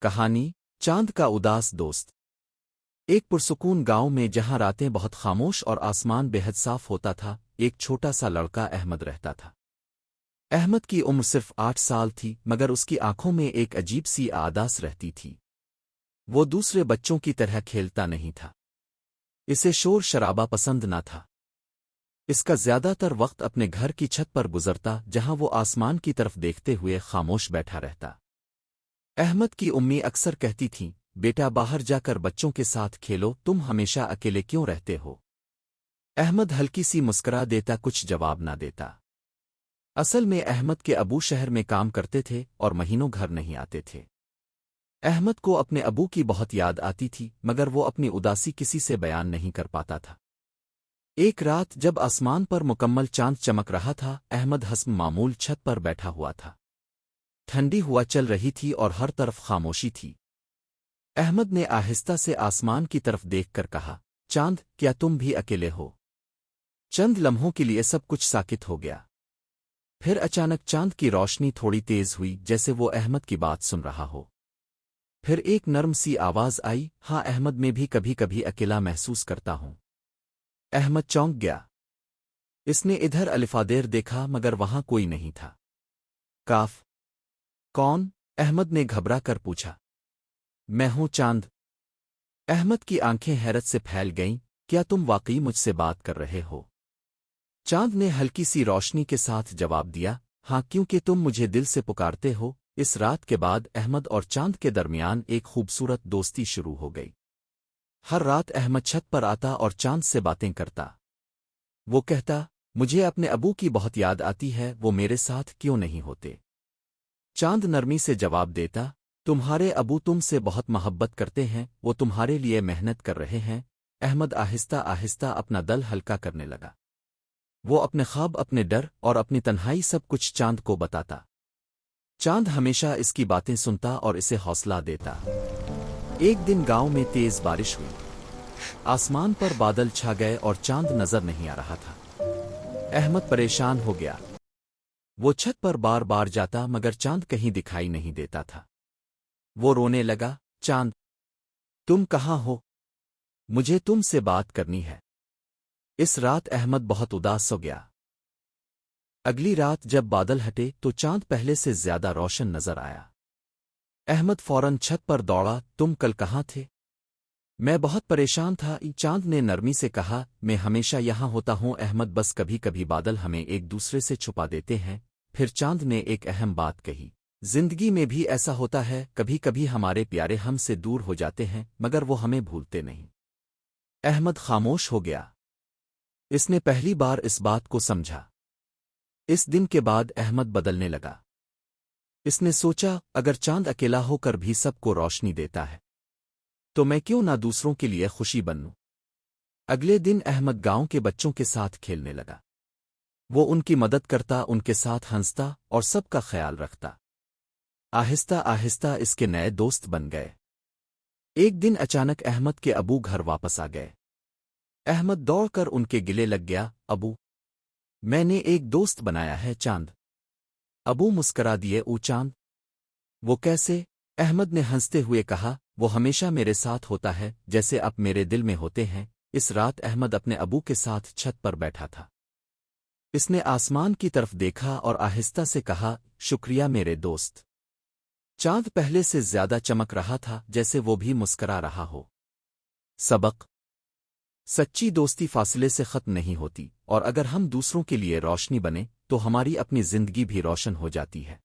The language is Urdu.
کہانی چاند کا اداس دوست۔ ایک پرسکون گاؤں میں جہاں راتیں بہت خاموش اور آسمان بے حد صاف ہوتا تھا، ایک چھوٹا سا لڑکا احمد رہتا تھا۔ احمد کی عمر صرف 8 سال تھی، مگر اس کی آنکھوں میں ایک عجیب سی عادت رہتی تھی۔ وہ دوسرے بچوں کی طرح کھیلتا نہیں تھا، اسے شور شرابہ پسند نہ تھا۔ اس کا زیادہ تر وقت اپنے گھر کی چھت پر گزرتا، جہاں وہ آسمان کی طرف دیکھتے ہوئے خاموش بیٹھا رہتا۔ احمد کی امی اکثر کہتی تھیں، بیٹا باہر جا کر بچوں کے ساتھ کھیلو، تم ہمیشہ اکیلے کیوں رہتے ہو؟ احمد ہلکی سی مسکرا دیتا، کچھ جواب نہ دیتا۔ اصل میں احمد کے ابو شہر میں کام کرتے تھے اور مہینوں گھر نہیں آتے تھے۔ احمد کو اپنے ابو کی بہت یاد آتی تھی، مگر وہ اپنی اداسی کسی سے بیان نہیں کر پاتا تھا۔ ایک رات جب آسمان پر مکمل چاند چمک رہا تھا، احمد حسب معمول چھت پر بیٹھا ہوا تھا۔ ٹھنڈی ہوا چل رہی تھی اور ہر طرف خاموشی تھی۔ احمد نے آہستہ سے آسمان کی طرف دیکھ کر کہا، چاند، کیا تم بھی اکیلے ہو؟ چند لمحوں کے لیے سب کچھ ساکت ہو گیا۔ پھر اچانک چاند کی روشنی تھوڑی تیز ہوئی، جیسے وہ احمد کی بات سن رہا ہو۔ پھر ایک نرم سی آواز آئی، ہاں احمد، میں بھی کبھی کبھی اکیلا محسوس کرتا ہوں۔ احمد چونک گیا۔ اس نے ادھر الفادیر دیکھا، مگر وہاں کوئی نہیں تھا۔ کاف؟ کون؟ احمد نے گھبرا کر پوچھا۔ میں ہوں چاند۔ احمد کی آنکھیں حیرت سے پھیل گئیں، کیا تم واقعی مجھ سے بات کر رہے ہو؟ چاند نے ہلکی سی روشنی کے ساتھ جواب دیا، ہاں، کیونکہ تم مجھے دل سے پکارتے ہو۔ اس رات کے بعد احمد اور چاند کے درمیان ایک خوبصورت دوستی شروع ہو گئی۔ ہر رات احمد چھت پر آتا اور چاند سے باتیں کرتا۔ وہ کہتا، مجھے اپنے ابو کی بہت یاد آتی ہے، وہ میرے ساتھ کیوں نہیں ہوتے؟ چاند نرمی سے جواب دیتا، تمہارے ابو تم سے بہت محبت کرتے ہیں، وہ تمہارے لیے محنت کر رہے ہیں۔ احمد آہستہ آہستہ اپنا دل ہلکا کرنے لگا۔ وہ اپنے خواب، اپنے ڈر اور اپنی تنہائی سب کچھ چاند کو بتاتا۔ چاند ہمیشہ اس کی باتیں سنتا اور اسے حوصلہ دیتا۔ ایک دن گاؤں میں تیز بارش ہوئی۔ آسمان پر بادل چھا گئے اور چاند نظر نہیں آ رہا تھا۔ احمد پریشان ہو گیا۔ وہ چھت پر بار بار جاتا، مگر چاند کہیں دکھائی نہیں دیتا تھا۔ وہ رونے لگا، چاند، تم کہاں ہو؟ مجھے تم سے بات کرنی ہے۔ اس رات احمد بہت اداس ہو گیا۔ اگلی رات جب بادل ہٹے تو چاند پہلے سے زیادہ روشن نظر آیا۔ احمد فوراً چھت پر دوڑا، تم کل کہاں تھے؟ میں بہت پریشان تھا، چاند نے نرمی سے کہا، میں ہمیشہ یہاں ہوتا ہوں احمد، بس کبھی کبھی بادل ہمیں ایک دوسرے سے چھپا دیتے ہیں۔ پھر چاند نے ایک اہم بات کہی، زندگی میں بھی ایسا ہوتا ہے، کبھی کبھی ہمارے پیارے ہم سے دور ہو جاتے ہیں، مگر وہ ہمیں بھولتے نہیں۔ احمد خاموش ہو گیا۔ اس نے پہلی بار اس بات کو سمجھا۔ اس دن کے بعد احمد بدلنے لگا۔ اس نے سوچا، اگر چاند اکیلا ہو کر بھی سب کو روشنی دیتا ہے تو میں کیوں نہ دوسروں کے لیے خوشی بنوں۔ اگلے دن احمد گاؤں کے بچوں کے ساتھ کھیلنے لگا۔ وہ ان کی مدد کرتا، ان کے ساتھ ہنستا اور سب کا خیال رکھتا۔ آہستہ آہستہ اس کے نئے دوست بن گئے۔ ایک دن اچانک احمد کے ابو گھر واپس آ گئے۔ احمد دوڑ کر ان کے گلے لگ گیا، ابو، میں نے ایک دوست بنایا ہے، چاند۔ ابو مسکرا دیے، او چاند؟ وہ کیسے؟ احمد نے ہنستے ہوئے کہا، وہ ہمیشہ میرے ساتھ ہوتا ہے، جیسے اب میرے دل میں ہوتے ہیں۔ اس رات احمد اپنے ابو کے ساتھ چھت پر بیٹھا تھا۔ اس نے آسمان کی طرف دیکھا اور آہستہ سے کہا، شکریہ میرے دوست۔ چاند پہلے سے زیادہ چمک رہا تھا، جیسے وہ بھی مسکرا رہا ہو۔ سبق: سچی دوستی فاصلے سے ختم نہیں ہوتی، اور اگر ہم دوسروں کے لیے روشنی بنیں تو ہماری اپنی زندگی بھی روشن ہو جاتی ہے۔